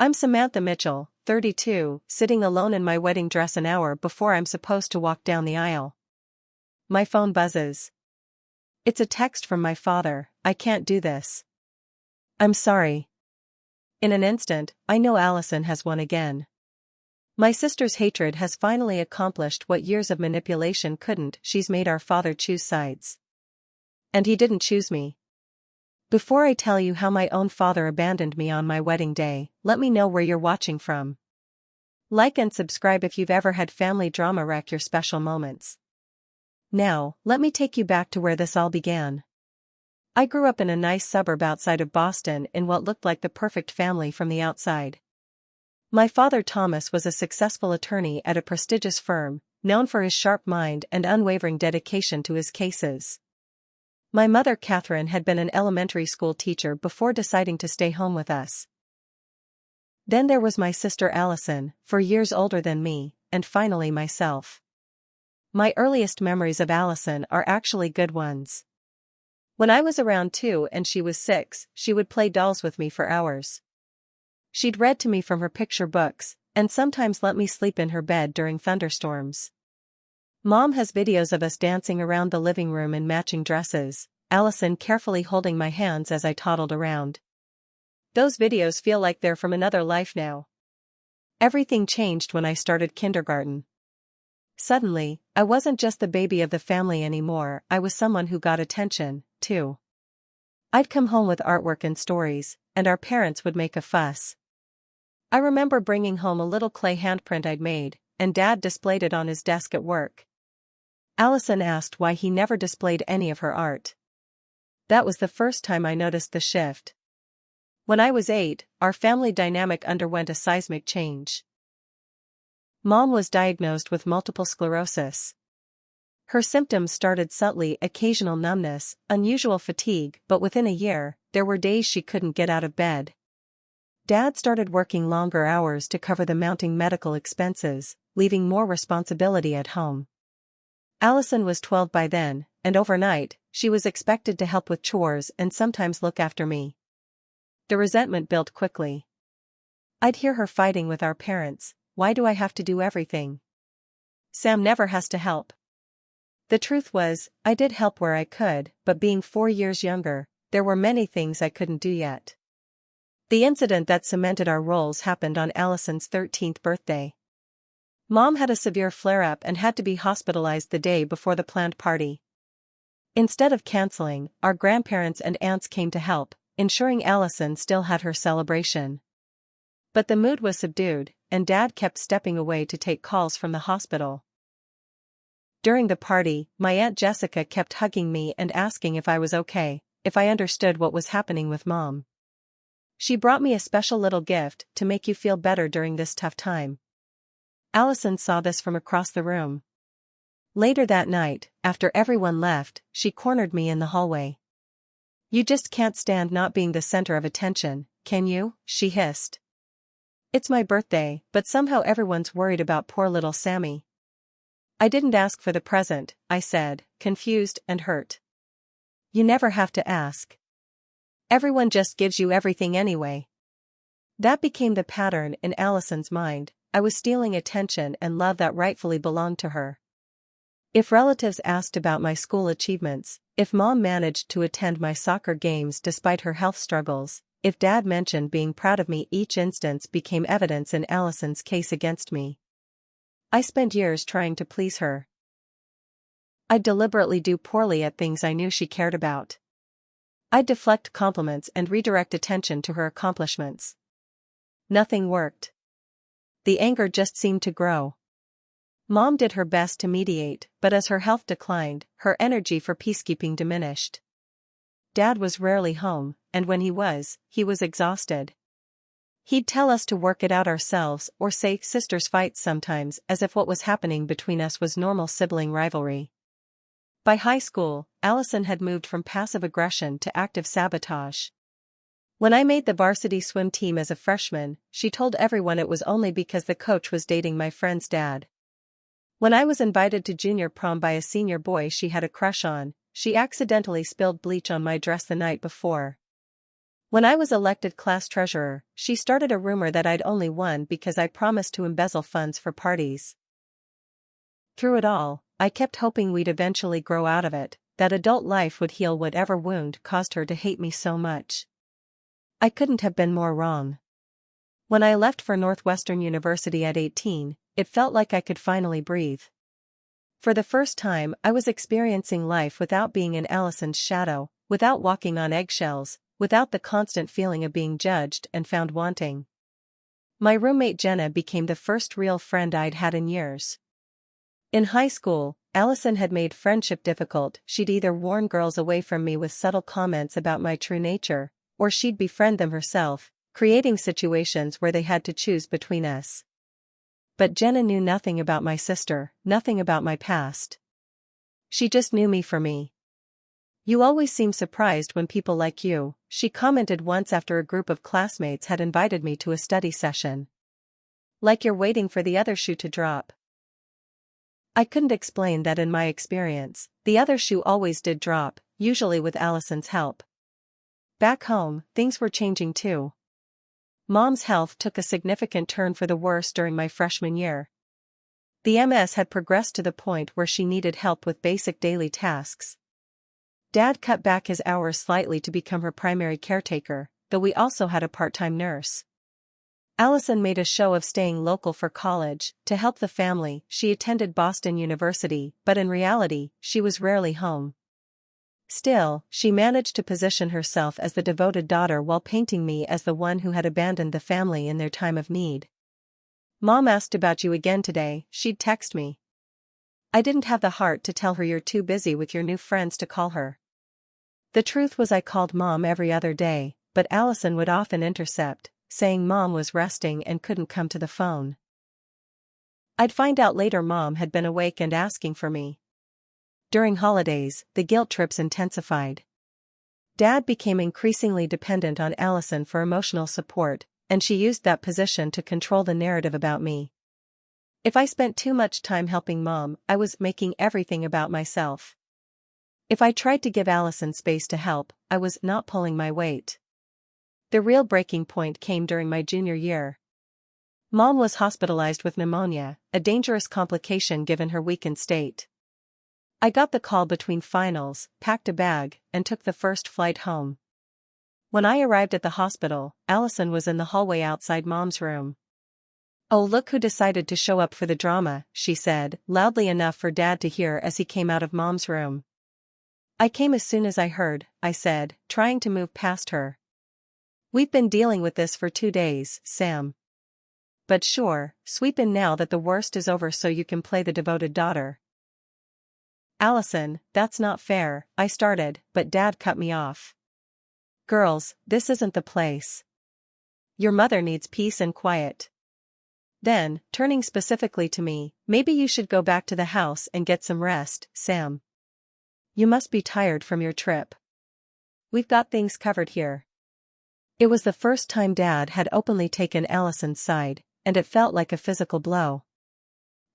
I'm Samantha Mitchell, 32, sitting alone in my wedding dress an hour before I'm supposed to walk down the aisle. My phone buzzes. It's a text from my father. I can't do this. I'm sorry. In an instant, I know Allison has won again. My sister's hatred has finally accomplished what years of manipulation couldn't. She's made our father choose sides. And he didn't choose me. Before I tell you how my own father abandoned me on my wedding day, let me know where you're watching from. Like and subscribe if you've ever had family drama wreck your special moments. Now, let me take you back to where this all began. I grew up in a nice suburb outside of Boston in what looked like the perfect family from the outside. My father Thomas was a successful attorney at a prestigious firm, known for his sharp mind and unwavering dedication to his cases. My mother Catherine had been an elementary school teacher before deciding to stay home with us. Then there was my sister Allison, 4 years older than me, and finally myself. My earliest memories of Allison are actually good ones. When I was around 2 and she was 6, she would play dolls with me for hours. She'd read to me from her picture books, and sometimes let me sleep in her bed during thunderstorms. Mom has videos of us dancing around the living room in matching dresses, Allison carefully holding my hands as I toddled around. Those videos feel like they're from another life now. Everything changed when I started kindergarten. Suddenly, I wasn't just the baby of the family anymore, I was someone who got attention, too. I'd come home with artwork and stories, and our parents would make a fuss. I remember bringing home a little clay handprint I'd made, and Dad displayed it on his desk at work. Allison asked why he never displayed any of her art. That was the first time I noticed the shift. When I was 8, our family dynamic underwent a seismic change. Mom was diagnosed with multiple sclerosis. Her symptoms started subtly: occasional numbness, unusual fatigue, but within a year, there were days she couldn't get out of bed. Dad started working longer hours to cover the mounting medical expenses, leaving more responsibility at home. Allison was 12 by then, and overnight, she was expected to help with chores and sometimes look after me. The resentment built quickly. I'd hear her fighting with our parents: "Why do I have to do everything? Sam never has to help." The truth was, I did help where I could, but being 4 years younger, there were many things I couldn't do yet. The incident that cemented our roles happened on Allison's 13th birthday. Mom had a severe flare-up and had to be hospitalized the day before the planned party. Instead of canceling, our grandparents and aunts came to help, ensuring Allison still had her celebration. But the mood was subdued, and Dad kept stepping away to take calls from the hospital. During the party, my Aunt Jessica kept hugging me and asking if I was okay, if I understood what was happening with Mom. She brought me a special little gift to make you feel better during this tough time. Allison saw this from across the room. Later that night, after everyone left, she cornered me in the hallway. "You just can't stand not being the center of attention, can you?" she hissed. "It's my birthday, but somehow everyone's worried about poor little Sammy." "I didn't ask for the present," I said, confused and hurt. "You never have to ask. Everyone just gives you everything anyway." That became the pattern in Allison's mind: I was stealing attention and love that rightfully belonged to her. If relatives asked about my school achievements, if Mom managed to attend my soccer games despite her health struggles, if Dad mentioned being proud of me, each instance became evidence in Allison's case against me. I spent years trying to please her. I'd deliberately do poorly at things I knew she cared about. I'd deflect compliments and redirect attention to her accomplishments. Nothing worked. The anger just seemed to grow. Mom did her best to mediate, but as her health declined, her energy for peacekeeping diminished. Dad was rarely home, and when he was exhausted. He'd tell us to work it out ourselves, or say sisters fight sometimes, as if what was happening between us was normal sibling rivalry. By high school, Allison had moved from passive aggression to active sabotage. When I made the varsity swim team as a freshman, she told everyone it was only because the coach was dating my friend's dad. When I was invited to junior prom by a senior boy she had a crush on, she accidentally spilled bleach on my dress the night before. When I was elected class treasurer, she started a rumor that I'd only won because I promised to embezzle funds for parties. Through it all, I kept hoping we'd eventually grow out of it, that adult life would heal whatever wound caused her to hate me so much. I couldn't have been more wrong. When I left for Northwestern University at 18, it felt like I could finally breathe. For the first time, I was experiencing life without being in Allison's shadow, without walking on eggshells, without the constant feeling of being judged and found wanting. My roommate Jenna became the first real friend I'd had in years. In high school, Allison had made friendship difficult. She'd either warn girls away from me with subtle comments about my true nature, or she'd befriend them herself, creating situations where they had to choose between us. But Jenna knew nothing about my sister, nothing about my past. She just knew me for me. "You always seem surprised when people like you," she commented once after a group of classmates had invited me to a study session. "Like you're waiting for the other shoe to drop." I couldn't explain that in my experience, the other shoe always did drop, usually with Allison's help. Back home, things were changing too. Mom's health took a significant turn for the worse during my freshman year. The MS had progressed to the point where she needed help with basic daily tasks. Dad cut back his hours slightly to become her primary caretaker, though we also had a part-time nurse. Allison made a show of staying local for college. To help the family, she attended Boston University, but in reality, she was rarely home. Still, she managed to position herself as the devoted daughter while painting me as the one who had abandoned the family in their time of need. "Mom asked about you again today," she'd text me. I didn't have the heart to tell her "You're too busy with your new friends to call her." The truth was I called Mom every other day, but Allison would often intercept, saying Mom was resting and couldn't come to the phone. I'd find out later Mom had been awake and asking for me. During holidays, the guilt trips intensified. Dad became increasingly dependent on Allison for emotional support, and she used that position to control the narrative about me. If I spent too much time helping Mom, I was making everything about myself. If I tried to give Allison space to help, I was not pulling my weight. The real breaking point came during my junior year. Mom was hospitalized with pneumonia, a dangerous complication given her weakened state. I got the call between finals, packed a bag, and took the first flight home. When I arrived at the hospital, Allison was in the hallway outside Mom's room. "Oh, look who decided to show up for the drama," she said, loudly enough for Dad to hear as he came out of Mom's room. "I came as soon as I heard," I said, trying to move past her. "We've been dealing with this for 2 days, Sam. But sure, sweep in now that the worst is over so you can play the devoted daughter." "Allison, that's not fair," I started, but Dad cut me off. "Girls, this isn't the place. Your mother needs peace and quiet." Then, turning specifically to me, "Maybe you should go back to the house and get some rest, Sam. You must be tired from your trip. We've got things covered here." It was the first time Dad had openly taken Allison's side, and it felt like a physical blow.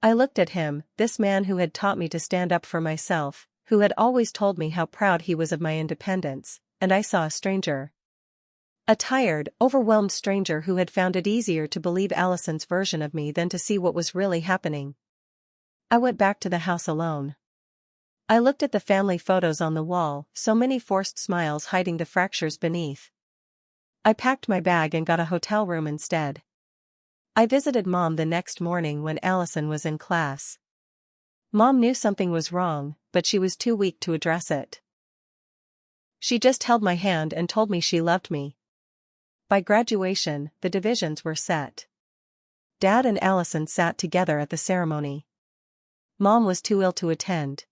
I looked at him, this man who had taught me to stand up for myself, who had always told me how proud he was of my independence, and I saw a stranger. A tired, overwhelmed stranger who had found it easier to believe Allison's version of me than to see what was really happening. I went back to the house alone. I looked at the family photos on the wall, so many forced smiles hiding the fractures beneath. I packed my bag and got a hotel room instead. I visited Mom the next morning when Allison was in class. Mom knew something was wrong, but she was too weak to address it. She just held my hand and told me she loved me. By graduation, the divisions were set. Dad and Allison sat together at the ceremony. Mom was too ill to attend.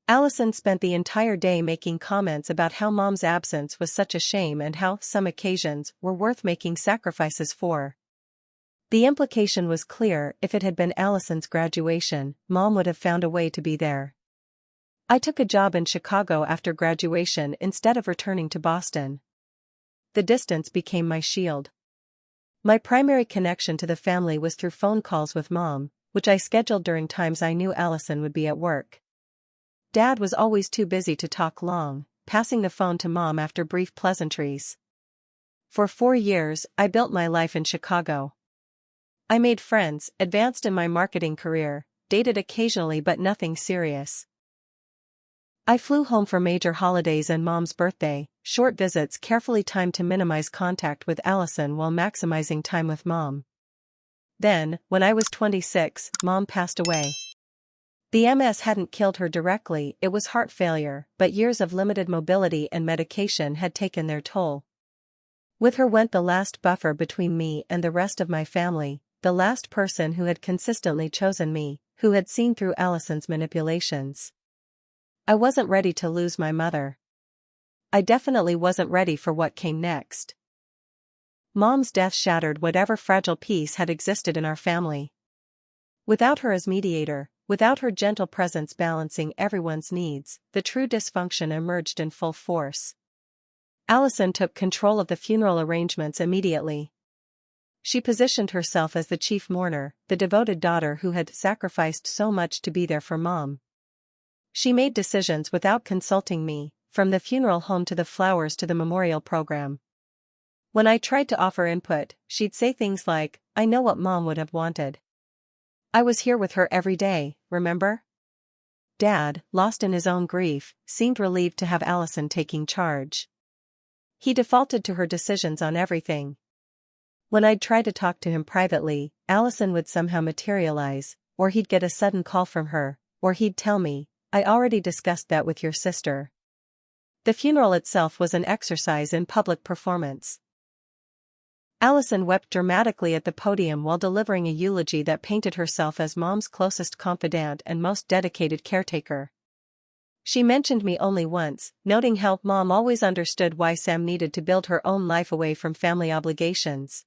Allison spent the entire day making comments about how Mom's absence was such a shame and how some occasions were worth making sacrifices for. The implication was clear: if it had been Allison's graduation, Mom would have found a way to be there. I took a job in Chicago after graduation instead of returning to Boston. The distance became my shield. My primary connection to the family was through phone calls with Mom, which I scheduled during times I knew Allison would be at work. Dad was always too busy to talk long, passing the phone to Mom after brief pleasantries. For 4 years, I built my life in Chicago. I made friends, advanced in my marketing career, dated occasionally but nothing serious. I flew home for major holidays and Mom's birthday, short visits carefully timed to minimize contact with Allison while maximizing time with Mom. Then, when I was 26, Mom passed away. The MS hadn't killed her directly, it was heart failure, but years of limited mobility and medication had taken their toll. With her went the last buffer between me and the rest of my family, the last person who had consistently chosen me, who had seen through Allison's manipulations. I wasn't ready to lose my mother. I definitely wasn't ready for what came next. Mom's death shattered whatever fragile peace had existed in our family. Without her as mediator, without her gentle presence balancing everyone's needs, the true dysfunction emerged in full force. Allison took control of the funeral arrangements immediately. She positioned herself as the chief mourner, the devoted daughter who had sacrificed so much to be there for Mom. She made decisions without consulting me, from the funeral home to the flowers to the memorial program. When I tried to offer input, she'd say things like, "I know what Mom would have wanted. I was here with her every day, remember?" Dad, lost in his own grief, seemed relieved to have Allison taking charge. He defaulted to her decisions on everything. When I'd try to talk to him privately, Allison would somehow materialize, or he'd get a sudden call from her, or he'd tell me, "I already discussed that with your sister." The funeral itself was an exercise in public performance. Allison wept dramatically at the podium while delivering a eulogy that painted herself as Mom's closest confidant and most dedicated caretaker. She mentioned me only once, noting how Mom always understood why Sam needed to build her own life away from family obligations.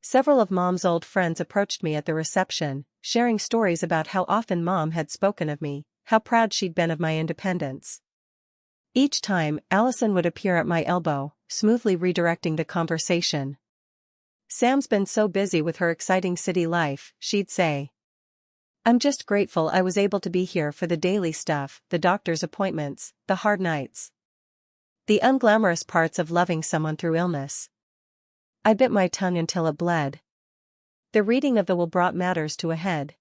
Several of Mom's old friends approached me at the reception, sharing stories about how often Mom had spoken of me, how proud she'd been of my independence. Each time, Allison would appear at my elbow, smoothly redirecting the conversation. "Sam's been so busy with her exciting city life," she'd say. "I'm just grateful I was able to be here for the daily stuff, the doctor's appointments, the hard nights. The unglamorous parts of loving someone through illness." I bit my tongue until it bled. The reading of the will brought matters to a head.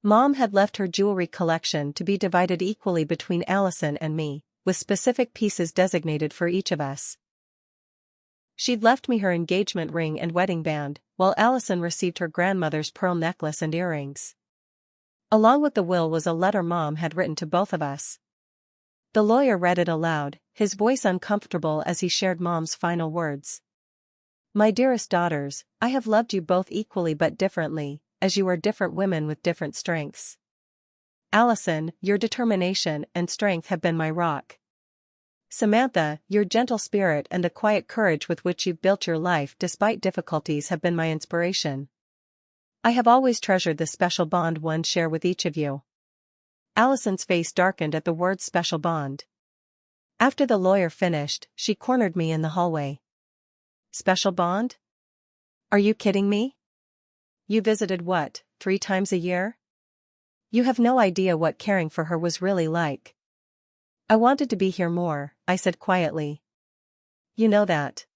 Mom had left her jewelry collection to be divided equally between Allison and me, with specific pieces designated for each of us. She'd left me her engagement ring and wedding band, while Allison received her grandmother's pearl necklace and earrings. Along with the will was a letter Mom had written to both of us. The lawyer read it aloud, his voice uncomfortable as he shared Mom's final words. "My dearest daughters, I have loved you both equally but differently, as you are different women with different strengths. Allison, your determination and strength have been my rock. Samantha, your gentle spirit and the quiet courage with which you've built your life despite difficulties have been my inspiration. I have always treasured the special bond one share with each of you." Allison's face darkened at the word special bond. After the lawyer finished, she cornered me in the hallway. "Special bond? Are you kidding me? You visited what, 3 times a year? You have no idea what caring for her was really like." "I wanted to be here more," I said quietly. "You know that."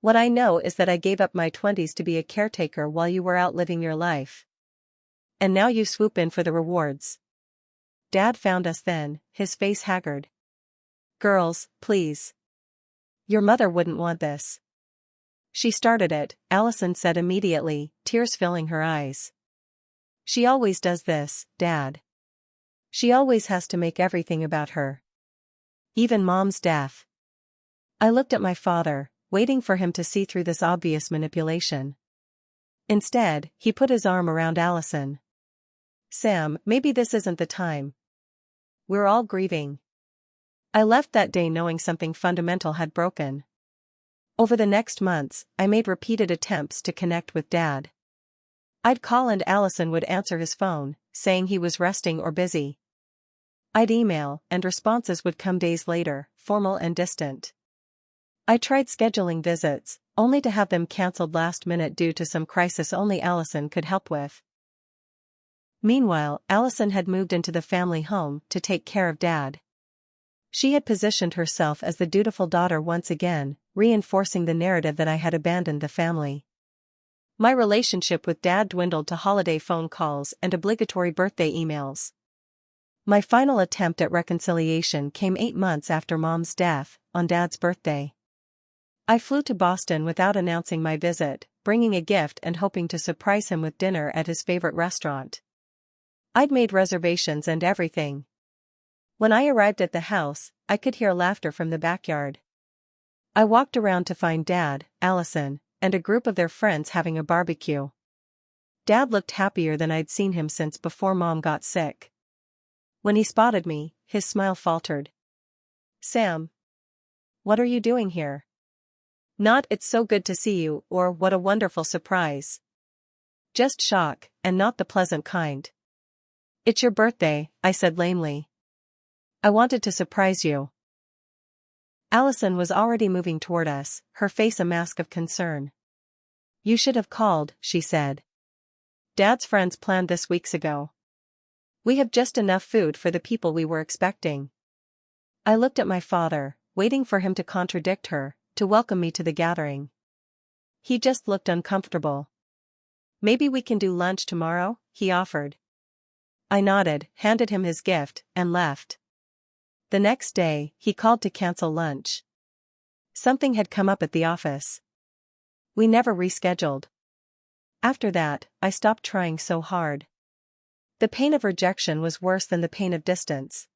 "What I know is that I gave up my 20s to be a caretaker while you were out living your life. And now you swoop in for the rewards." Dad found us then, his face haggard. "Girls, please. Your mother wouldn't want this." "She started it," Allison said immediately, tears filling her eyes. "She always does this, Dad. She always has to make everything about her. Even Mom's death." I looked at my father, waiting for him to see through this obvious manipulation. Instead, he put his arm around Allison. "Sam, maybe this isn't the time. We're all grieving." I left that day knowing something fundamental had broken. Over the next months, I made repeated attempts to connect with Dad. I'd call and Allison would answer his phone, saying he was resting or busy. I'd email, and responses would come days later, formal and distant. I tried scheduling visits, only to have them cancelled last minute due to some crisis only Allison could help with. Meanwhile, Allison had moved into the family home to take care of Dad. She had positioned herself as the dutiful daughter once again, reinforcing the narrative that I had abandoned the family. My relationship with Dad dwindled to holiday phone calls and obligatory birthday emails. My final attempt at reconciliation came 8 months after Mom's death, on Dad's birthday. I flew to Boston without announcing my visit, bringing a gift and hoping to surprise him with dinner at his favorite restaurant. I'd made reservations and everything. When I arrived at the house, I could hear laughter from the backyard. I walked around to find Dad, Allison, and a group of their friends having a barbecue. Dad looked happier than I'd seen him since before Mom got sick. When he spotted me, his smile faltered. "Sam. What are you doing here?" Not "it's so good to see you" or "what a wonderful surprise." Just shock, and not the pleasant kind. "It's your birthday," I said lamely. "I wanted to surprise you." Allison was already moving toward us, her face a mask of concern. "You should have called," she said. "Dad's friends planned this weeks ago. We have just enough food for the people we were expecting." I looked at my father, waiting for him to contradict her, to welcome me to the gathering. He just looked uncomfortable. "Maybe we can do lunch tomorrow," he offered. I nodded, handed him his gift, and left. The next day, he called to cancel lunch. Something had come up at the office. We never rescheduled. After that, I stopped trying so hard. The pain of rejection was worse than the pain of distance.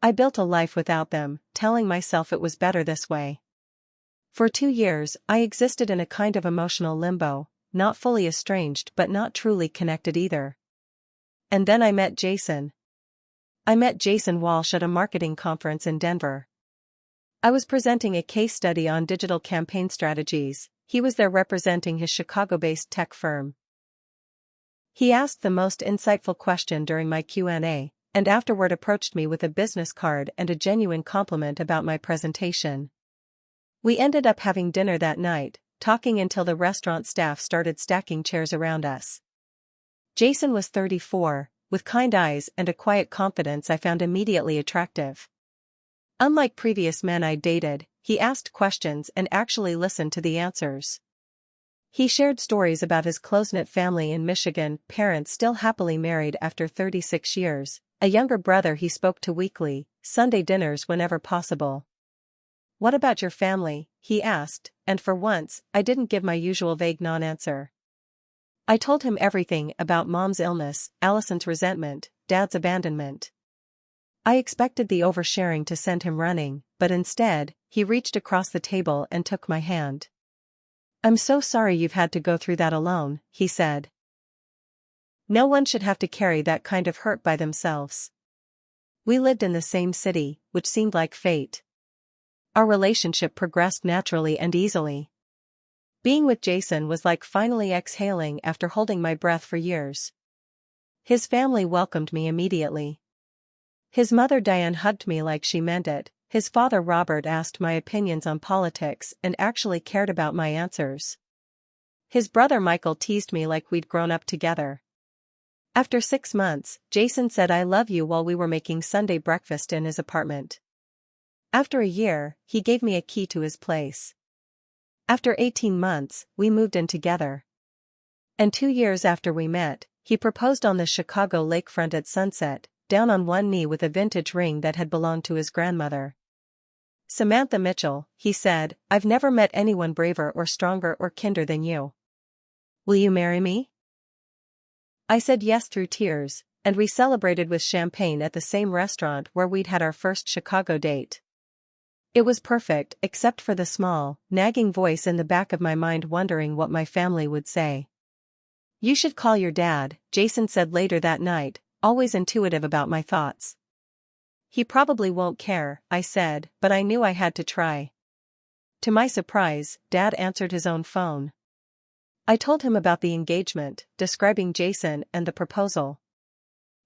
I built a life without them, telling myself it was better this way. For 2 years, I existed in a kind of emotional limbo, not fully estranged but not truly connected either. And then I met Jason. I met Jason Walsh at a marketing conference in Denver. I was presenting a case study on digital campaign strategies. He was there representing his Chicago-based tech firm. He asked the most insightful question during my Q&A, and afterward approached me with a business card and a genuine compliment about my presentation. We ended up having dinner that night, talking until the restaurant staff started stacking chairs around us. Jason was 34, with kind eyes and a quiet confidence I found immediately attractive. Unlike previous men I'd dated, he asked questions and actually listened to the answers. He shared stories about his close-knit family in Michigan, parents still happily married after 36 years, a younger brother he spoke to weekly, Sunday dinners whenever possible. "What about your family?" he asked, and for once, I didn't give my usual vague non-answer. I told him everything about Mom's illness, Allison's resentment, Dad's abandonment. I expected the oversharing to send him running, but instead, he reached across the table and took my hand. "I'm so sorry you've had to go through that alone," he said. "No one should have to carry that kind of hurt by themselves." We lived in the same city, which seemed like fate. Our relationship progressed naturally and easily. Being with Jason was like finally exhaling after holding my breath for years. His family welcomed me immediately. His mother Diane hugged me like she meant it. His father Robert asked my opinions on politics and actually cared about my answers. His brother Michael teased me like we'd grown up together. After 6 months, Jason said "I love you" while we were making Sunday breakfast in his apartment. After a year, he gave me a key to his place. After 18 months, we moved in together. And 2 years after we met, he proposed on the Chicago lakefront at sunset, down on one knee with a vintage ring that had belonged to his grandmother. "Samantha Mitchell," he said, "I've never met anyone braver or stronger or kinder than you. Will you marry me?" I said yes through tears, and we celebrated with champagne at the same restaurant where we'd had our first Chicago date. It was perfect except for the small, nagging voice in the back of my mind wondering what my family would say. "You should call your dad," Jason said later that night, always intuitive about my thoughts. "He probably won't care," I said, but I knew I had to try. To my surprise, Dad answered his own phone. I told him about the engagement, describing Jason and the proposal.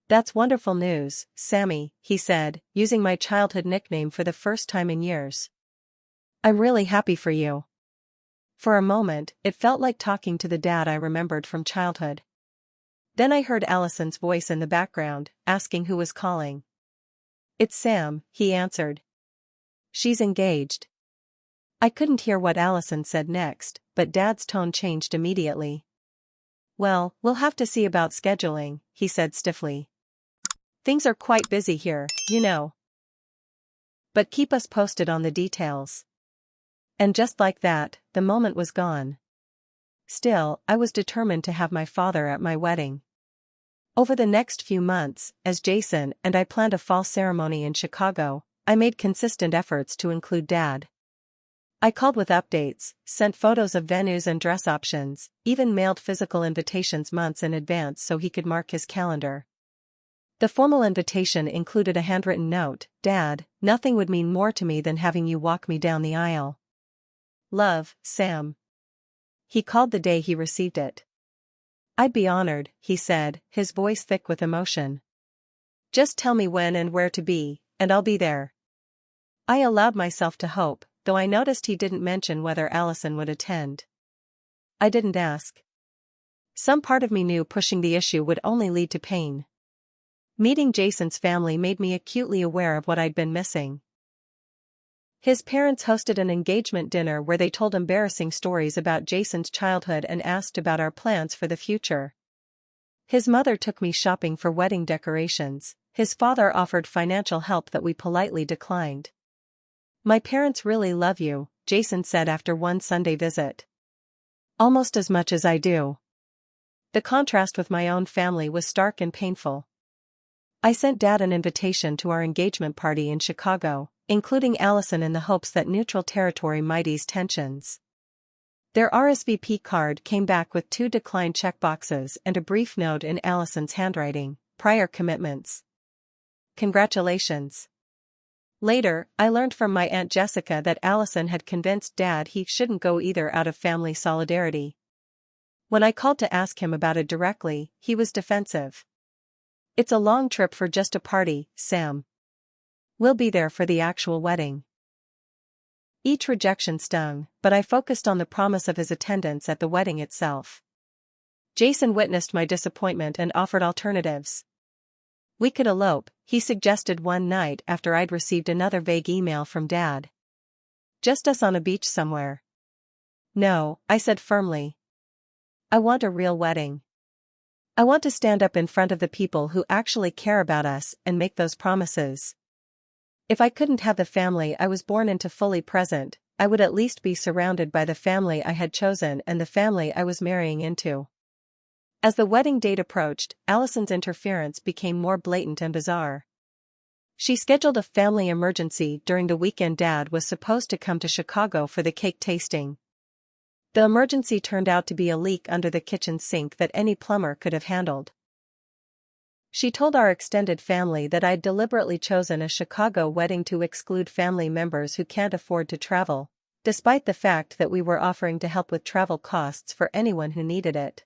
"That's wonderful news, Sammy," he said, using my childhood nickname for the first time in years. "I'm really happy for you." For a moment, it felt like talking to the dad I remembered from childhood. Then I heard Allison's voice in the background, asking who was calling. "It's Sam," he answered. "She's engaged." I couldn't hear what Allison said next, but Dad's tone changed immediately. "Well, we'll have to see about scheduling," he said stiffly. "Things are quite busy here, you know. But keep us posted on the details." And just like that, the moment was gone. Still, I was determined to have my father at my wedding. Over the next few months, as Jason and I planned a fall ceremony in Chicago, I made consistent efforts to include Dad. I called with updates, sent photos of venues and dress options, even mailed physical invitations months in advance so he could mark his calendar. The formal invitation included a handwritten note: "Dad, nothing would mean more to me than having you walk me down the aisle. Love, Sam." He called the day he received it. "I'd be honored," he said, his voice thick with emotion. "Just tell me when and where to be, and I'll be there." I allowed myself to hope, though I noticed he didn't mention whether Allison would attend. I didn't ask. Some part of me knew pushing the issue would only lead to pain. Meeting Jason's family made me acutely aware of what I'd been missing. His parents hosted an engagement dinner where they told embarrassing stories about Jason's childhood and asked about our plans for the future. His mother took me shopping for wedding decorations. His father offered financial help that we politely declined. "My parents really love you," Jason said after one Sunday visit. "Almost as much as I do." The contrast with my own family was stark and painful. I sent Dad an invitation to our engagement party in Chicago, including Allison in the hopes that neutral territory might ease tensions. Their RSVP card came back with 2 declined checkboxes and a brief note in Allison's handwriting: "Prior commitments. Congratulations." Later, I learned from my Aunt Jessica that Allison had convinced Dad he shouldn't go either out of family solidarity. When I called to ask him about it directly, he was defensive. "It's a long trip for just a party, Sam. We'll be there for the actual wedding." Each rejection stung, but I focused on the promise of his attendance at the wedding itself. Jason witnessed my disappointment and offered alternatives. "We could elope," he suggested one night after I'd received another vague email from Dad. "Just us on a beach somewhere." "No," I said firmly. "I want a real wedding. I want to stand up in front of the people who actually care about us and make those promises. If I couldn't have the family I was born into fully present, I would at least be surrounded by the family I had chosen and the family I was marrying into." As the wedding date approached, Allison's interference became more blatant and bizarre. She scheduled a family emergency during the weekend Dad was supposed to come to Chicago for the cake tasting. The emergency turned out to be a leak under the kitchen sink that any plumber could have handled. She told our extended family that I'd deliberately chosen a Chicago wedding to exclude family members who can't afford to travel, despite the fact that we were offering to help with travel costs for anyone who needed it.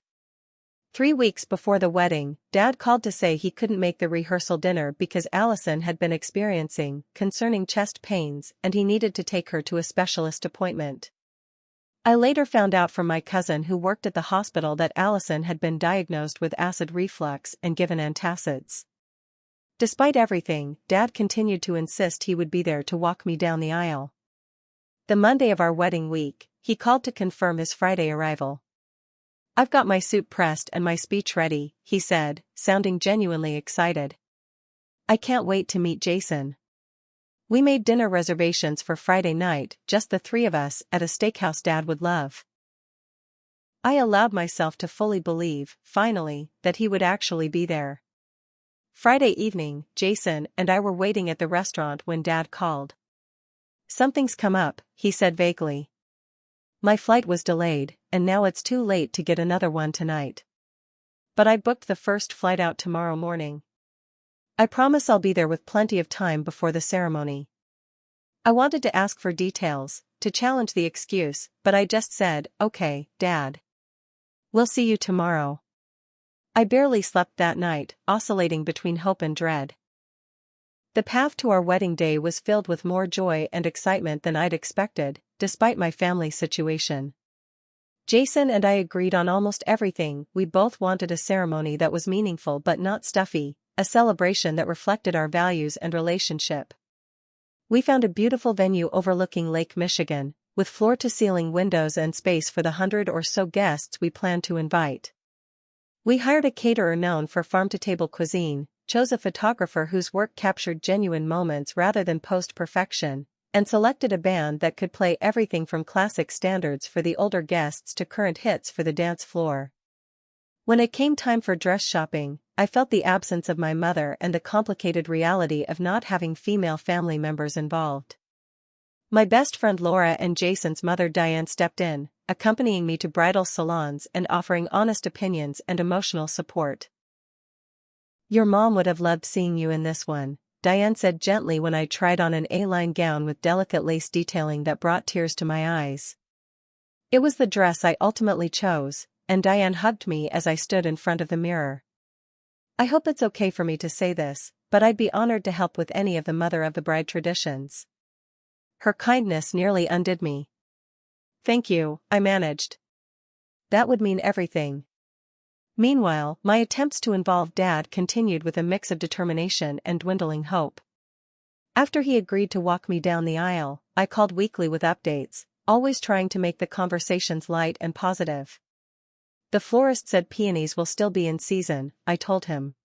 3 weeks before the wedding, Dad called to say he couldn't make the rehearsal dinner because Allison had been experiencing concerning chest pains and he needed to take her to a specialist appointment. I later found out from my cousin who worked at the hospital that Allison had been diagnosed with acid reflux and given antacids. Despite everything, Dad continued to insist he would be there to walk me down the aisle. The Monday of our wedding week, he called to confirm his Friday arrival. "I've got my suit pressed and my speech ready," he said, sounding genuinely excited. "I can't wait to meet Jason." We made dinner reservations for Friday night, just the 3 of us, at a steakhouse Dad would love. I allowed myself to fully believe, finally, that he would actually be there. Friday evening, Jason and I were waiting at the restaurant when Dad called. "Something's come up," he said vaguely. "My flight was delayed, and now it's too late to get another one tonight. But I booked the first flight out tomorrow morning. I promise I'll be there with plenty of time before the ceremony." I wanted to ask for details, to challenge the excuse, but I just said, "Okay, Dad. We'll see you tomorrow." I barely slept that night, oscillating between hope and dread. The path to our wedding day was filled with more joy and excitement than I'd expected, despite my family situation. Jason and I agreed on almost everything. We both wanted a ceremony that was meaningful but not stuffy, a celebration that reflected our values and relationship. We found a beautiful venue overlooking Lake Michigan, with floor-to-ceiling windows and space for the 100 or so guests we planned to invite. We hired a caterer known for farm-to-table cuisine, chose a photographer whose work captured genuine moments rather than post-perfection, and selected a band that could play everything from classic standards for the older guests to current hits for the dance floor. When it came time for dress shopping, I felt the absence of my mother and the complicated reality of not having female family members involved. My best friend Laura and Jason's mother Diane stepped in, accompanying me to bridal salons and offering honest opinions and emotional support. "Your mom would have loved seeing you in this one," Diane said gently when I tried on an A-line gown with delicate lace detailing that brought tears to my eyes. It was the dress I ultimately chose, and Diane hugged me as I stood in front of the mirror. "I hope it's okay for me to say this, but I'd be honored to help with any of the mother of the bride traditions." Her kindness nearly undid me. "Thank you," I managed. "That would mean everything." Meanwhile, my attempts to involve Dad continued with a mix of determination and dwindling hope. After he agreed to walk me down the aisle, I called weekly with updates, always trying to make the conversations light and positive. "The florist said peonies will still be in season," I told him.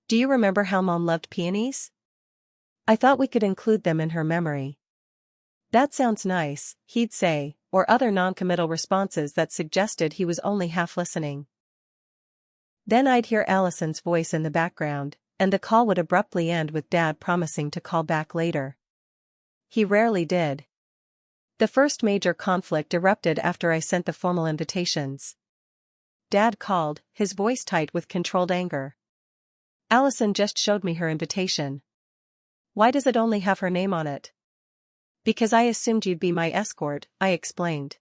"Do you remember how Mom loved peonies? I thought we could include them in her memory." "That sounds nice," he'd say, or other non-committal responses that suggested he was only half listening. Then I'd hear Allison's voice in the background, and the call would abruptly end with Dad promising to call back later. He rarely did. The first major conflict erupted after I sent the formal invitations. Dad called, his voice tight with controlled anger. "Allison just showed me her invitation. Why does it only have her name on it?" "Because I assumed you'd be my escort," I explained.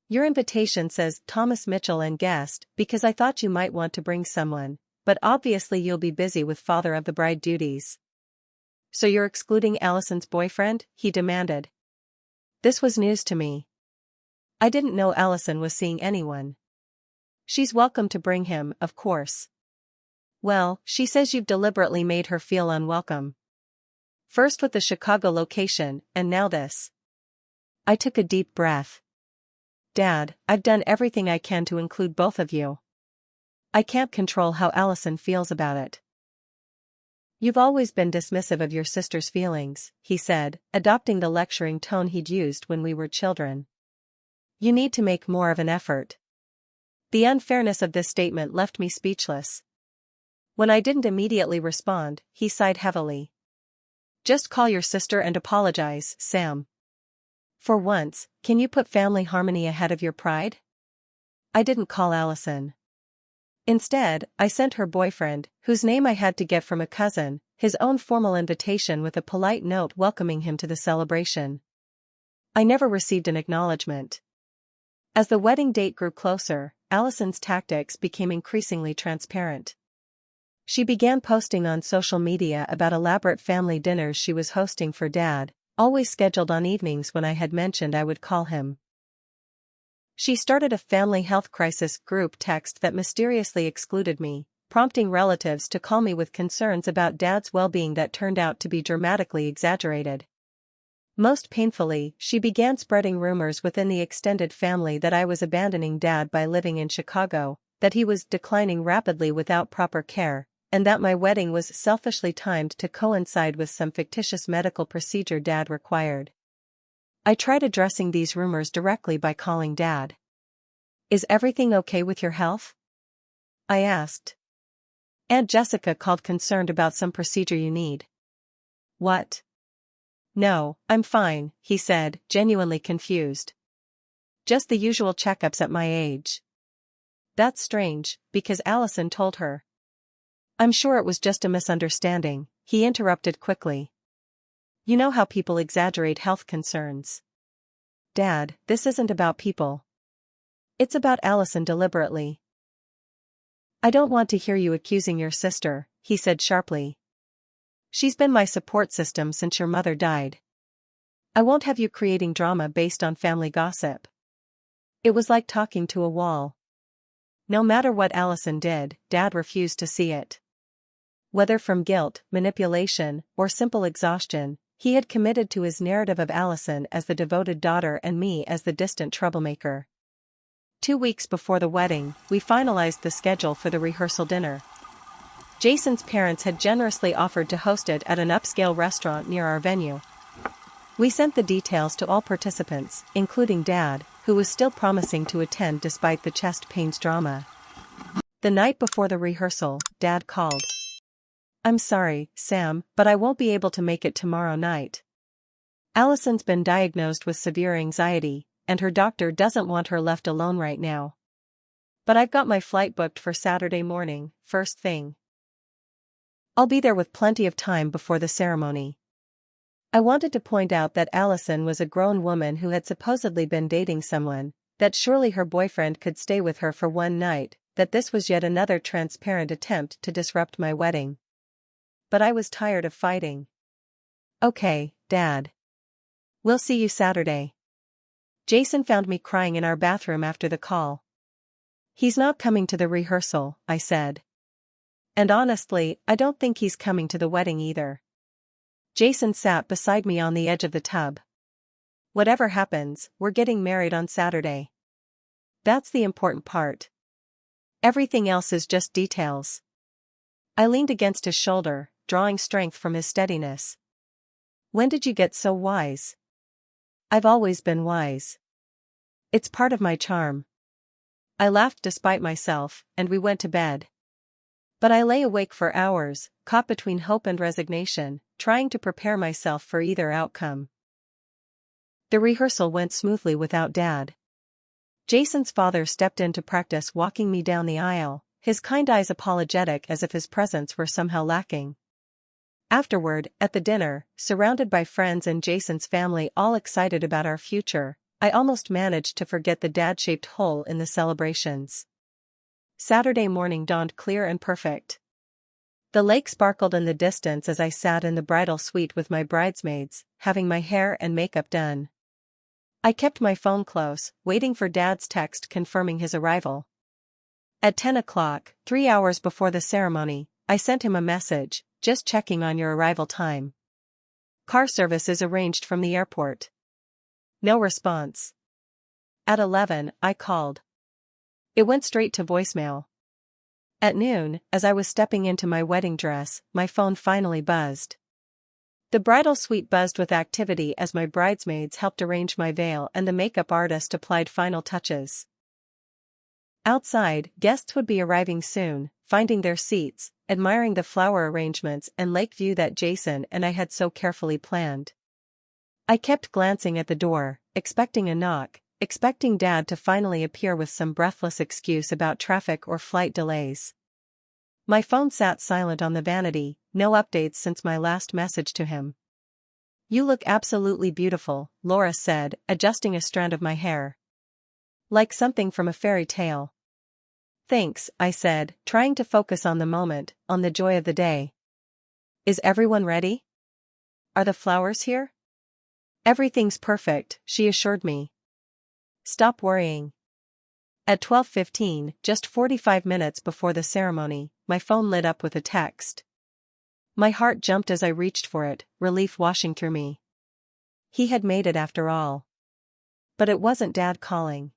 "Your invitation says Thomas Mitchell and guest because I thought you might want to bring someone, but obviously you'll be busy with father of the bride duties." "So you're excluding Allison's boyfriend?" he demanded. This was news to me. I didn't know Allison was seeing anyone. "She's welcome to bring him, of course." "Well, she says you've deliberately made her feel unwelcome. First with the Chicago location, and now this." I took a deep breath. "Dad, I've done everything I can to include both of you. I can't control how Allison feels about it." "You've always been dismissive of your sister's feelings," he said, adopting the lecturing tone he'd used when we were children. "You need to make more of an effort." The unfairness of this statement left me speechless. When I didn't immediately respond, he sighed heavily. "Just call your sister and apologize, Sam. For once, can you put family harmony ahead of your pride?" I didn't call Allison. Instead, I sent her boyfriend, whose name I had to get from a cousin, his own formal invitation with a polite note welcoming him to the celebration. I never received an acknowledgement. As the wedding date grew closer, Allison's tactics became increasingly transparent. She began posting on social media about elaborate family dinners she was hosting for Dad, always scheduled on evenings when I had mentioned I would call him. She started a family health crisis group text that mysteriously excluded me, prompting relatives to call me with concerns about Dad's well-being that turned out to be dramatically exaggerated. Most painfully, she began spreading rumors within the extended family that I was abandoning Dad by living in Chicago, that he was declining rapidly without proper care, and that my wedding was selfishly timed to coincide with some fictitious medical procedure Dad required. I tried addressing these rumors directly by calling Dad. "Is everything okay with your health?" I asked. "Aunt Jessica called concerned about some procedure you need." "What?" "No, I'm fine," he said, genuinely confused. "Just the usual checkups at my age." "That's strange, because Allison told her." "I'm sure it was just a misunderstanding," he interrupted quickly. "You know how people exaggerate health concerns." "Dad, this isn't about people. It's about Allison deliberately." "I don't want to hear you accusing your sister," he said sharply. "She's been my support system since your mother died. I won't have you creating drama based on family gossip." It was like talking to a wall. No matter what Allison did, Dad refused to see it. Whether from guilt, manipulation, or simple exhaustion, He had committed to his narrative of Allison as the devoted daughter and me as the distant troublemaker. 2 weeks before the wedding, we finalized the schedule for the rehearsal dinner. Jason's parents had generously offered to host it at an upscale restaurant near our venue. We sent the details to all participants, including Dad, who was still promising to attend despite the chest pains drama. The night before the rehearsal, Dad called. "I'm sorry, Sam, but I won't be able to make it tomorrow night. Allison's been diagnosed with severe anxiety, and her doctor doesn't want her left alone right now. But I've got my flight booked for Saturday morning, first thing. I'll be there with plenty of time before the ceremony." I wanted to point out that Allison was a grown woman who had supposedly been dating someone, that surely her boyfriend could stay with her for one night, that this was yet another transparent attempt to disrupt my wedding. But I was tired of fighting. "Okay, Dad. We'll see you Saturday." Jason found me crying in our bathroom after the call. "He's not coming to the rehearsal," I said. "And honestly, I don't think he's coming to the wedding either." Jason sat beside me on the edge of the tub. "Whatever happens, we're getting married on Saturday. That's the important part. Everything else is just details." I leaned against his shoulder, drawing strength from his steadiness. "When did you get so wise?" "I've always been wise. It's part of my charm." I laughed despite myself, and we went to bed. But I lay awake for hours, caught between hope and resignation, trying to prepare myself for either outcome. The rehearsal went smoothly without Dad. Jason's father stepped in to practice walking me down the aisle, his kind eyes apologetic as if his presence were somehow lacking. Afterward, at the dinner, surrounded by friends and Jason's family all excited about our future, I almost managed to forget the dad-shaped hole in the celebrations. Saturday morning dawned clear and perfect. The lake sparkled in the distance as I sat in the bridal suite with my bridesmaids, having my hair and makeup done. I kept my phone close, waiting for Dad's text confirming his arrival. At 10 o'clock, 3 hours before the ceremony, I sent him a message, "Just checking on your arrival time. Car service is arranged from the airport." No response. At 11, I called. It went straight to voicemail. At noon, as I was stepping into my wedding dress, my phone finally buzzed. The bridal suite buzzed with activity as my bridesmaids helped arrange my veil and the makeup artist applied final touches. Outside, guests would be arriving soon, finding their seats, admiring the flower arrangements and lake view that Jason and I had so carefully planned. I kept glancing at the door, expecting a knock, expecting Dad to finally appear with some breathless excuse about traffic or flight delays. My phone sat silent on the vanity, no updates since my last message to him. "You look absolutely beautiful," Laura said, adjusting a strand of my hair. "Like something from a fairy tale." "Thanks," I said, trying to focus on the moment, on the joy of the day. "Is everyone ready? Are the flowers here?" "Everything's perfect," she assured me. "Stop worrying." At 12:15, just 45 minutes before the ceremony, my phone lit up with a text. My heart jumped as I reached for it, relief washing through me. He had made it after all. But it wasn't Dad calling.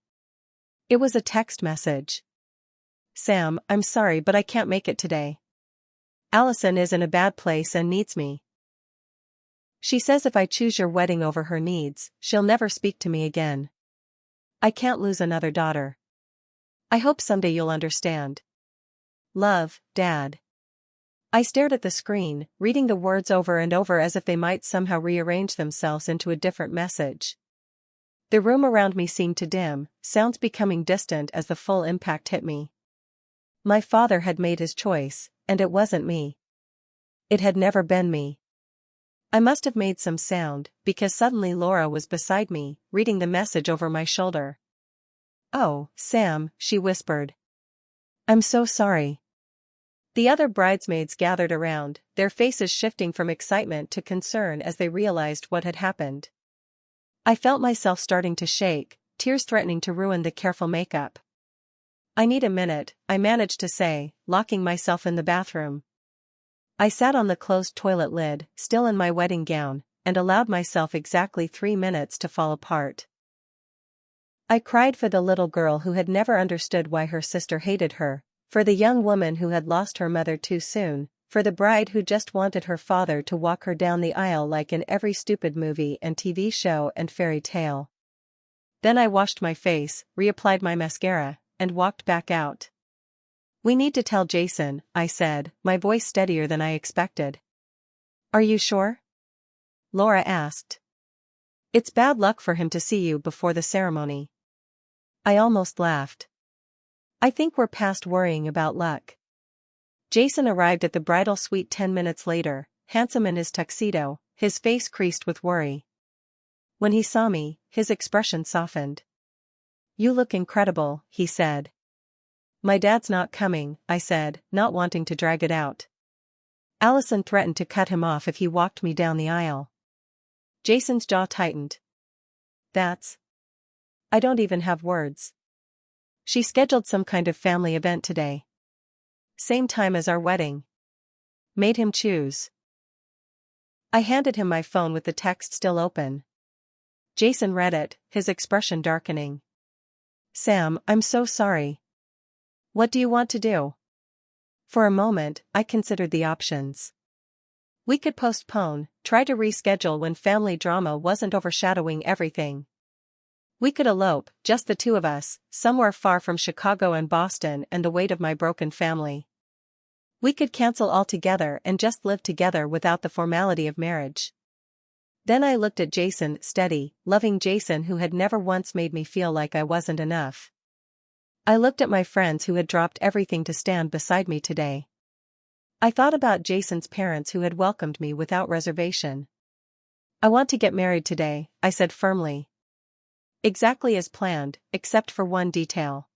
It was a text message. "Sam, I'm sorry but I can't make it today. Allison is in a bad place and needs me. She says if I choose your wedding over her needs, she'll never speak to me again. I can't lose another daughter. I hope someday you'll understand. Love, Dad." I stared at the screen, reading the words over and over as if they might somehow rearrange themselves into a different message. The room around me seemed to dim, sounds becoming distant as the full impact hit me. My father had made his choice, and it wasn't me. It had never been me. I must have made some sound, because suddenly Laura was beside me, reading the message over my shoulder. "Oh, Sam," she whispered. "I'm so sorry." The other bridesmaids gathered around, their faces shifting from excitement to concern as they realized what had happened. I felt myself starting to shake, tears threatening to ruin the careful makeup. "I need a minute," I managed to say, locking myself in the bathroom. I sat on the closed toilet lid, still in my wedding gown, and allowed myself exactly 3 minutes to fall apart. I cried for the little girl who had never understood why her sister hated her, for the young woman who had lost her mother too soon, for the bride who just wanted her father to walk her down the aisle like in every stupid movie and TV show and fairy tale. Then I washed my face, reapplied my mascara, and walked back out. "We need to tell Jason," I said, my voice steadier than I expected. "Are you sure?" Laura asked. "It's bad luck for him to see you before the ceremony." I almost laughed. "I think we're past worrying about luck." Jason arrived at the bridal suite 10 minutes later, handsome in his tuxedo, his face creased with worry. When he saw me, his expression softened. "You look incredible," he said. "My dad's not coming," I said, not wanting to drag it out. Allison threatened to cut him off if he walked me down the aisle. Jason's jaw tightened. I don't even have words. She scheduled some kind of family event today. Same time as our wedding. Made him choose. I handed him my phone with the text still open. Jason read it, his expression darkening. "Sam, I'm so sorry. What do you want to do?" For a moment, I considered the options. We could postpone, try to reschedule when family drama wasn't overshadowing everything. We could elope, just the two of us, somewhere far from Chicago and Boston and the weight of my broken family. We could cancel altogether and just live together without the formality of marriage. Then I looked at Jason, steady, loving Jason who had never once made me feel like I wasn't enough. I looked at my friends who had dropped everything to stand beside me today. I thought about Jason's parents who had welcomed me without reservation. "I want to get married today," I said firmly. "Exactly as planned, except for one detail."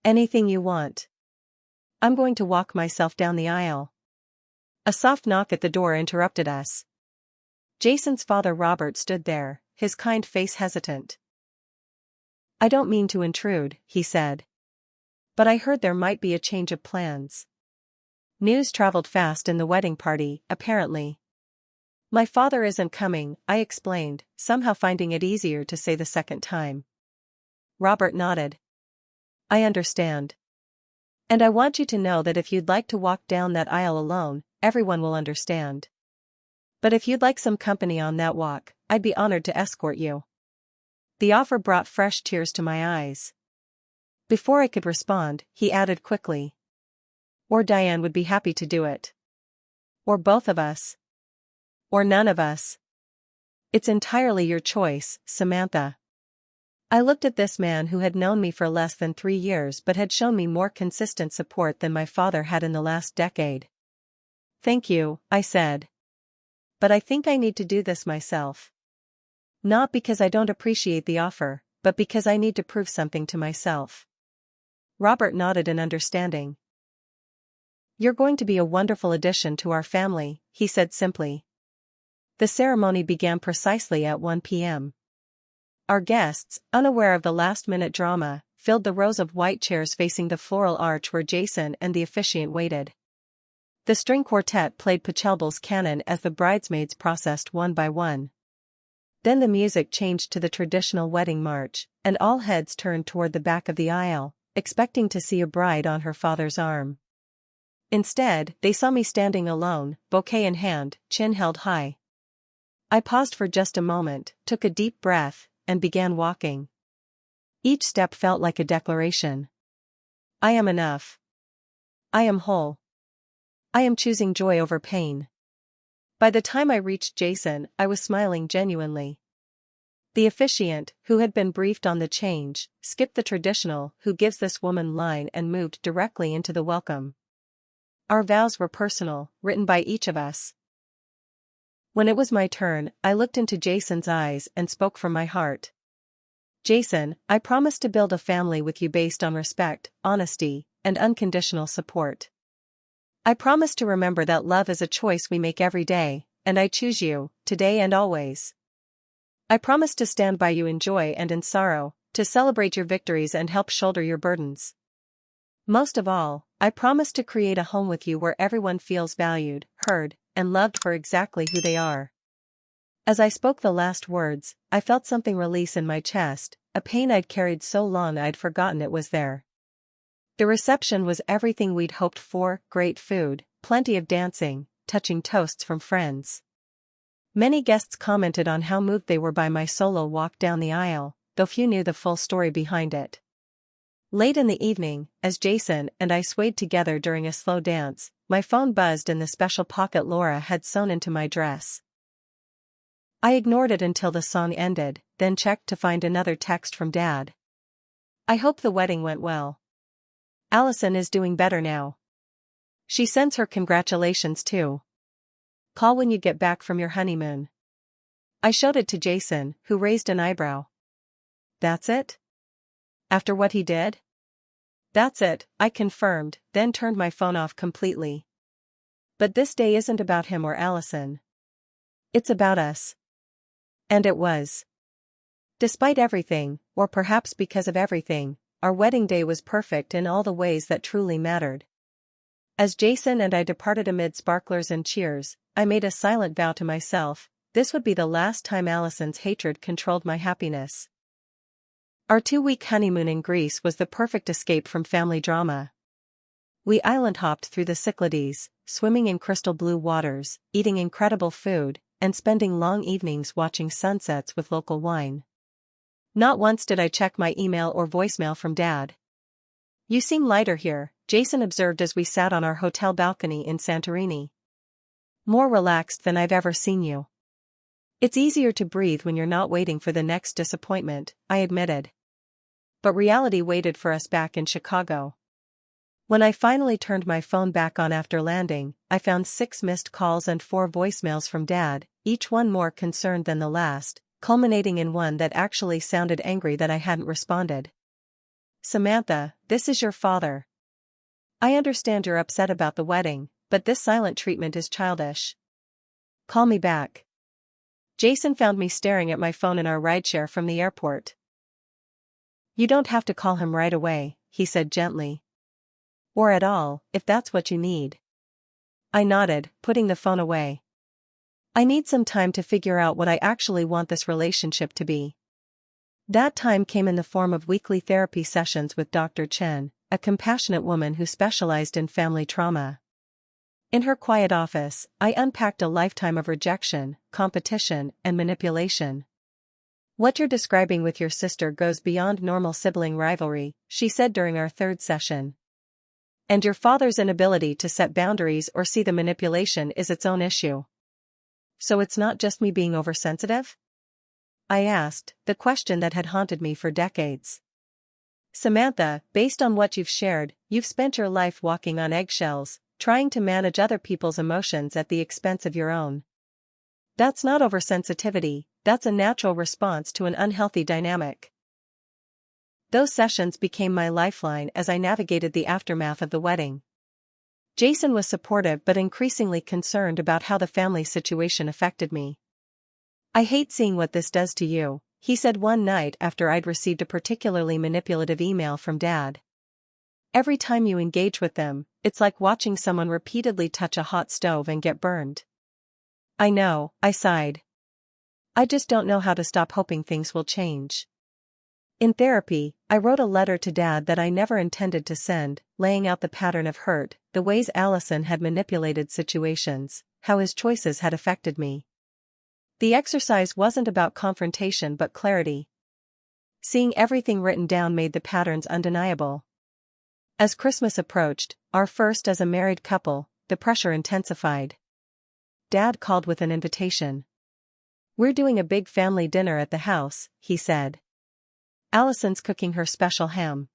"Anything you want." "I'm going to walk myself down the aisle." A soft knock at the door interrupted us. Jason's father Robert stood there, his kind face hesitant. "I don't mean to intrude," he said. "But I heard there might be a change of plans." News traveled fast in the wedding party, apparently. "My father isn't coming," I explained, somehow finding it easier to say the second time. Robert nodded. "I understand. And I want you to know that if you'd like to walk down that aisle alone, everyone will understand. But if you'd like some company on that walk, I'd be honored to escort you." The offer brought fresh tears to my eyes. Before I could respond, he added quickly. "Or Diane would be happy to do it. Or both of us. Or none of us. It's entirely your choice, Samantha." I looked at this man who had known me for less than 3 years but had shown me more consistent support than my father had in the last decade. "Thank you," I said. "But I think I need to do this myself. Not because I don't appreciate the offer, but because I need to prove something to myself." Robert nodded in understanding. "You're going to be a wonderful addition to our family," he said simply. The ceremony began precisely at 1 p.m. Our guests, unaware of the last-minute drama, filled the rows of white chairs facing the floral arch where Jason and the officiant waited. The string quartet played Pachelbel's canon as the bridesmaids processed one by one. Then the music changed to the traditional wedding march, and all heads turned toward the back of the aisle, expecting to see a bride on her father's arm. Instead, they saw me standing alone, bouquet in hand, chin held high. I paused for just a moment, took a deep breath, and began walking. Each step felt like a declaration. I am enough. I am whole. I am choosing joy over pain. By the time I reached Jason, I was smiling genuinely. The officiant, who had been briefed on the change, skipped the traditional "who gives this woman" line and moved directly into the welcome. Our vows were personal, written by each of us. When it was my turn, I looked into Jason's eyes and spoke from my heart. "Jason, I promise to build a family with you based on respect, honesty, and unconditional support. I promise to remember that love is a choice we make every day, and I choose you, today and always. I promise to stand by you in joy and in sorrow, to celebrate your victories and help shoulder your burdens. Most of all, I promise to create a home with you where everyone feels valued, heard, and loved for exactly who they are." As I spoke the last words, I felt something release in my chest, a pain I'd carried so long I'd forgotten it was there. The reception was everything we'd hoped for: great food, plenty of dancing, touching toasts from friends. Many guests commented on how moved they were by my solo walk down the aisle, though few knew the full story behind it. Late in the evening, as Jason and I swayed together during a slow dance, my phone buzzed in the special pocket Laura had sewn into my dress. I ignored it until the song ended, then checked to find another text from Dad. "I hope the wedding went well. Allison is doing better now. She sends her congratulations too. Call when you get back from your honeymoon." I showed it to Jason, who raised an eyebrow. "That's it? After what he did?" "That's it," I confirmed, then turned my phone off completely. But this day isn't about him or Allison. It's about us. And it was. Despite everything, or perhaps because of everything, our wedding day was perfect in all the ways that truly mattered. As Jason and I departed amid sparklers and cheers, I made a silent vow to myself: this would be the last time Allison's hatred controlled my happiness. Our 2-week honeymoon in Greece was the perfect escape from family drama. We island hopped through the Cyclades, swimming in crystal blue waters, eating incredible food, and spending long evenings watching sunsets with local wine. Not once did I check my email or voicemail from Dad. "You seem lighter here," Jason observed as we sat on our hotel balcony in Santorini. "More relaxed than I've ever seen you." "It's easier to breathe when you're not waiting for the next disappointment," I admitted. But reality waited for us back in Chicago. When I finally turned my phone back on after landing, I found 6 missed calls and 4 voicemails from Dad, each one more concerned than the last, culminating in one that actually sounded angry that I hadn't responded. "Samantha, this is your father. I understand you're upset about the wedding, but this silent treatment is childish. Call me back." Jason found me staring at my phone in our rideshare from the airport. "You don't have to call him right away," he said gently. "Or at all, if that's what you need." I nodded, putting the phone away. "I need some time to figure out what I actually want this relationship to be." That time came in the form of weekly therapy sessions with Dr. Chen, a compassionate woman who specialized in family trauma. In her quiet office, I unpacked a lifetime of rejection, competition, and manipulation. "What you're describing with your sister goes beyond normal sibling rivalry," she said during our 3rd session. "And your father's inability to set boundaries or see the manipulation is its own issue." "So it's not just me being oversensitive?" I asked, the question that had haunted me for decades. "Samantha, based on what you've shared, you've spent your life walking on eggshells, trying to manage other people's emotions at the expense of your own. That's not oversensitivity, that's a natural response to an unhealthy dynamic." Those sessions became my lifeline as I navigated the aftermath of the wedding. Jason was supportive but increasingly concerned about how the family situation affected me. "I hate seeing what this does to you," he said one night after I'd received a particularly manipulative email from Dad. "Every time you engage with them, it's like watching someone repeatedly touch a hot stove and get burned." "I know," I sighed. "I just don't know how to stop hoping things will change." In therapy, I wrote a letter to Dad that I never intended to send, laying out the pattern of hurt, the ways Allison had manipulated situations, how his choices had affected me. The exercise wasn't about confrontation but clarity. Seeing everything written down made the patterns undeniable. As Christmas approached, our first as a married couple, the pressure intensified. Dad called with an invitation. "We're doing a big family dinner at the house," he said. "Allison's cooking her special ham.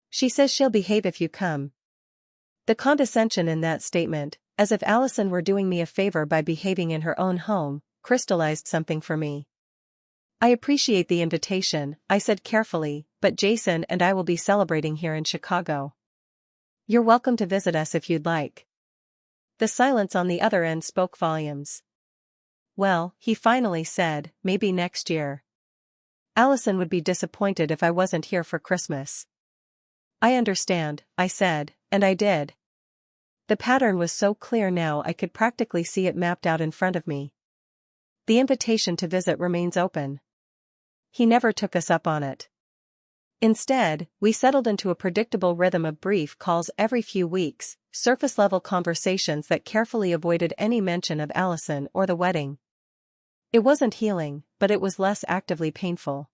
She says she'll behave if you come." The condescension in that statement, as if Allison were doing me a favor by behaving in her own home, crystallized something for me. "I appreciate the invitation," I said carefully, "but Jason and I will be celebrating here in Chicago. You're welcome to visit us if you'd like." The silence on the other end spoke volumes. "Well," he finally said, "maybe next year. Allison would be disappointed if I wasn't here for Christmas." "I understand," I said, and I did. The pattern was so clear now I could practically see it mapped out in front of me. The invitation to visit remains open. He never took us up on it. Instead, we settled into a predictable rhythm of brief calls every few weeks, surface-level conversations that carefully avoided any mention of Allison or the wedding. It wasn't healing, but it was less actively painful.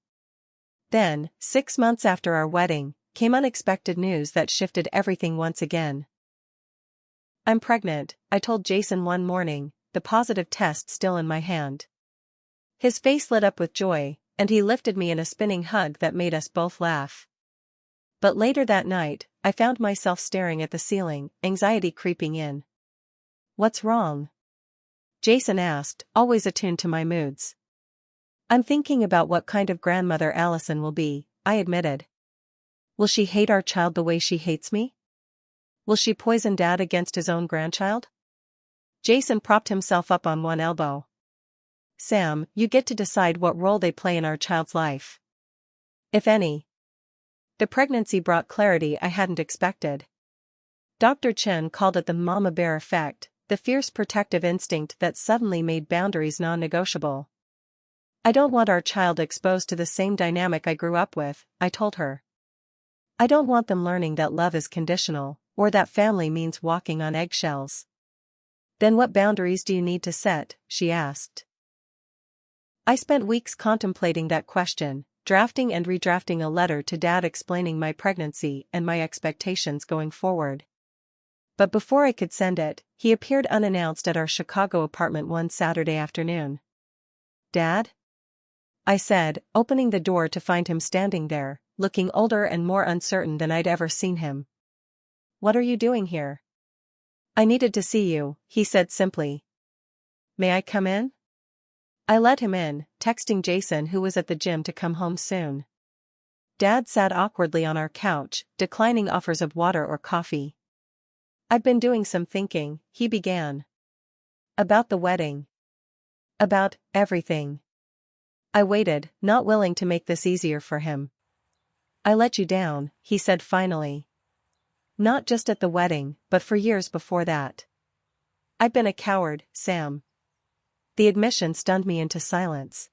Then, 6 months after our wedding, came unexpected news that shifted everything once again. "I'm pregnant," I told Jason one morning, the positive test still in my hand. His face lit up with joy, and he lifted me in a spinning hug that made us both laugh. But later that night, I found myself staring at the ceiling, anxiety creeping in. "What's wrong?" Jason asked, always attuned to my moods. "I'm thinking about what kind of grandmother Allison will be," I admitted. "Will she hate our child the way she hates me? Will she poison Dad against his own grandchild?" Jason propped himself up on one elbow. "Sam, you get to decide what role they play in our child's life. If any." The pregnancy brought clarity I hadn't expected. Dr. Chen called it the mama bear effect, the fierce protective instinct that suddenly made boundaries non-negotiable. "I don't want our child exposed to the same dynamic I grew up with," I told her. "I don't want them learning that love is conditional, or that family means walking on eggshells." "Then what boundaries do you need to set?" she asked. I spent weeks contemplating that question, drafting and redrafting a letter to Dad explaining my pregnancy and my expectations going forward. But before I could send it, he appeared unannounced at our Chicago apartment one Saturday afternoon. "Dad?" I said, opening the door to find him standing there, looking older and more uncertain than I'd ever seen him. "What are you doing here?" "I needed to see you," he said simply. "May I come in?" I let him in, texting Jason who was at the gym to come home soon. Dad sat awkwardly on our couch, declining offers of water or coffee. "I've been doing some thinking," he began. "About the wedding. About everything." I waited, not willing to make this easier for him. "I let you down," he said finally. "Not just at the wedding, but for years before that. I've been a coward, Sam." The admission stunned me into silence.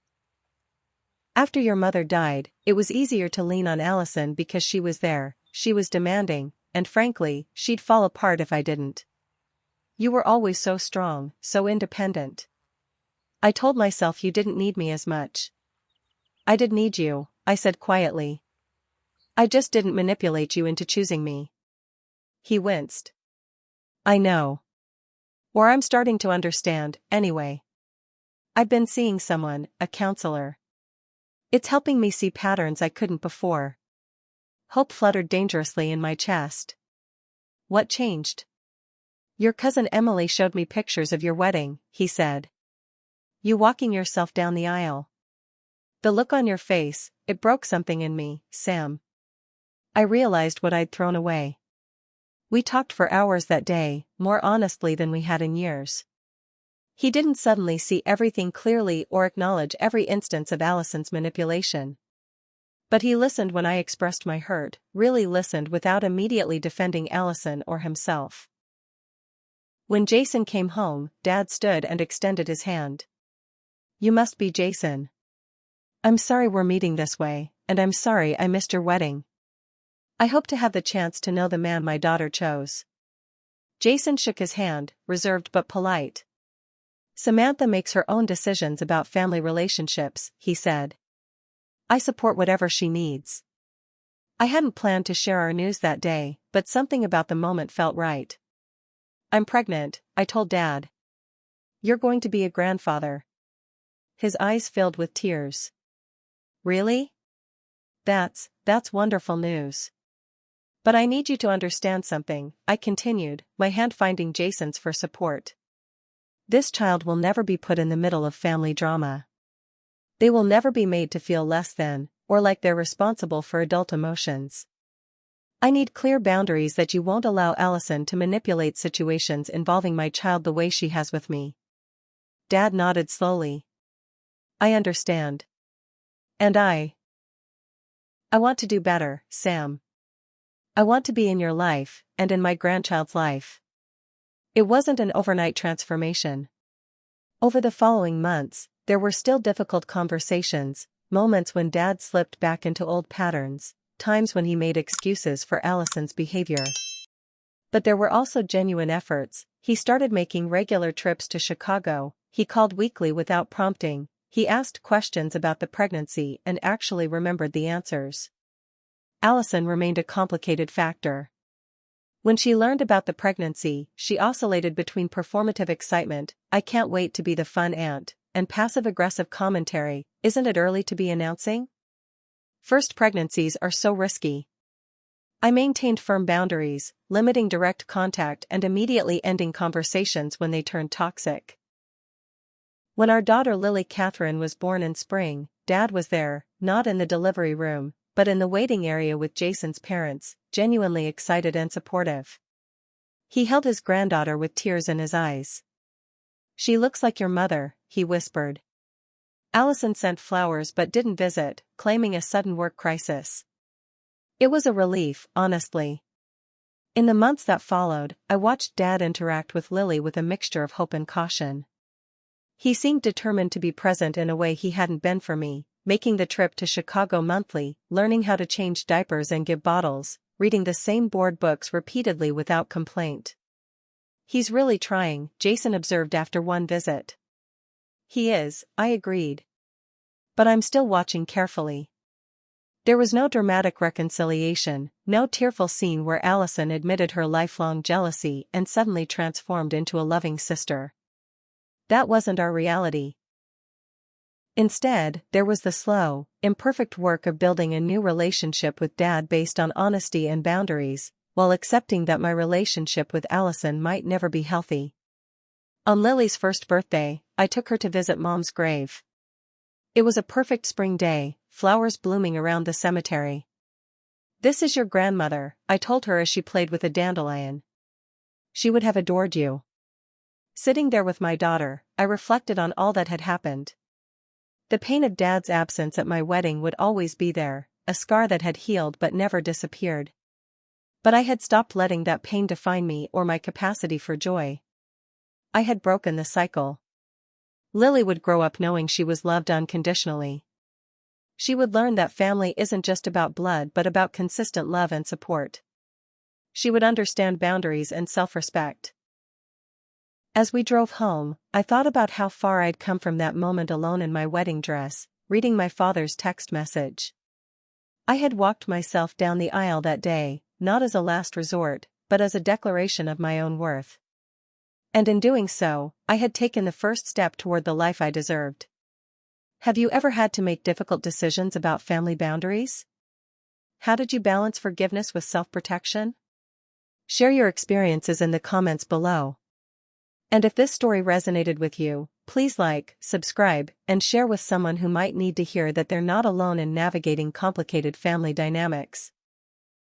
"After your mother died, it was easier to lean on Allison because she was there, she was demanding, and frankly, she'd fall apart if I didn't. You were always so strong, so independent. I told myself you didn't need me as much." "I did need you," I said quietly. "I just didn't manipulate you into choosing me." He winced. "I know. Or I'm starting to understand, anyway. I've been seeing someone, a counselor. It's helping me see patterns I couldn't before." Hope fluttered dangerously in my chest. "What changed?" "Your cousin Emily showed me pictures of your wedding," he said. "You walking yourself down the aisle. The look on your face, it broke something in me, Sam." I realized what I'd thrown away. We talked for hours that day, more honestly than we had in years. He didn't suddenly see everything clearly or acknowledge every instance of Allison's manipulation. But he listened when I expressed my hurt, really listened without immediately defending Allison or himself. When Jason came home, Dad stood and extended his hand. "You must be Jason. I'm sorry we're meeting this way, and I'm sorry I missed your wedding. I hope to have the chance to know the man my daughter chose." Jason shook his hand, reserved but polite. "Samantha makes her own decisions about family relationships," he said. "I support whatever she needs." I hadn't planned to share our news that day, but something about the moment felt right. "I'm pregnant," I told Dad. "You're going to be a grandfather." His eyes filled with tears. "Really? That's wonderful news. But I need you to understand something," I continued, my hand finding Jason's for support. "This child will never be put in the middle of family drama. They will never be made to feel less than, or like they're responsible for adult emotions. I need clear boundaries that you won't allow Allison to manipulate situations involving my child the way she has with me." Dad nodded slowly. "I understand. And I want to do better, Sam. I want to be in your life, and in my grandchild's life." It wasn't an overnight transformation. Over the following months, There were still difficult conversations, moments when Dad slipped back into old patterns, times when he made excuses for Allison's behavior. But there were also genuine efforts. He started making regular trips to Chicago, he called weekly without prompting, he asked questions about the pregnancy and actually remembered the answers. Allison remained a complicated factor. When she learned about the pregnancy, she oscillated between performative excitement, "I can't wait to be the fun aunt," and passive-aggressive commentary, "Isn't it early to be announcing?" First pregnancies are so risky. I maintained firm boundaries, limiting direct contact and immediately ending conversations when they turned toxic. When our daughter Lily Catherine was born in spring, Dad was there, not in the delivery room, but in the waiting area with Jason's parents, genuinely excited and supportive. He held his granddaughter with tears in his eyes. "She looks like your mother," he whispered. Allison sent flowers but didn't visit, claiming a sudden work crisis. It was a relief, honestly. In the months that followed, I watched Dad interact with Lily with a mixture of hope and caution. He seemed determined to be present in a way he hadn't been for me, making the trip to Chicago monthly, learning how to change diapers and give bottles, reading the same board books repeatedly without complaint. "He's really trying," Jason observed after one visit. "He is," I agreed. "But I'm still watching carefully." There was no dramatic reconciliation, no tearful scene where Allison admitted her lifelong jealousy and suddenly transformed into a loving sister. That wasn't our reality. Instead, there was the slow, imperfect work of building a new relationship with Dad based on honesty and boundaries, while accepting that my relationship with Allison might never be healthy. On Lily's first birthday, I took her to visit Mom's grave. It was a perfect spring day, flowers blooming around the cemetery. "This is your grandmother," I told her as she played with a dandelion. "She would have adored you." Sitting there with my daughter, I reflected on all that had happened. The pain of Dad's absence at my wedding would always be there, a scar that had healed but never disappeared. But I had stopped letting that pain define me or my capacity for joy. I had broken the cycle. Lily would grow up knowing she was loved unconditionally. She would learn that family isn't just about blood but about consistent love and support. She would understand boundaries and self-respect. As we drove home, I thought about how far I'd come from that moment alone in my wedding dress, reading my father's text message. I had walked myself down the aisle that day, not as a last resort, but as a declaration of my own worth. And in doing so, I had taken the first step toward the life I deserved. Have you ever had to make difficult decisions about family boundaries? How did you balance forgiveness with self-protection? Share your experiences in the comments below. And if this story resonated with you, please like, subscribe, and share with someone who might need to hear that they're not alone in navigating complicated family dynamics.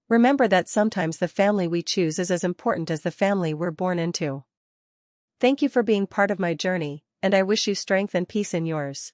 Remember that sometimes the family we choose is as important as the family we're born into. Thank you for being part of my journey, and I wish you strength and peace in yours.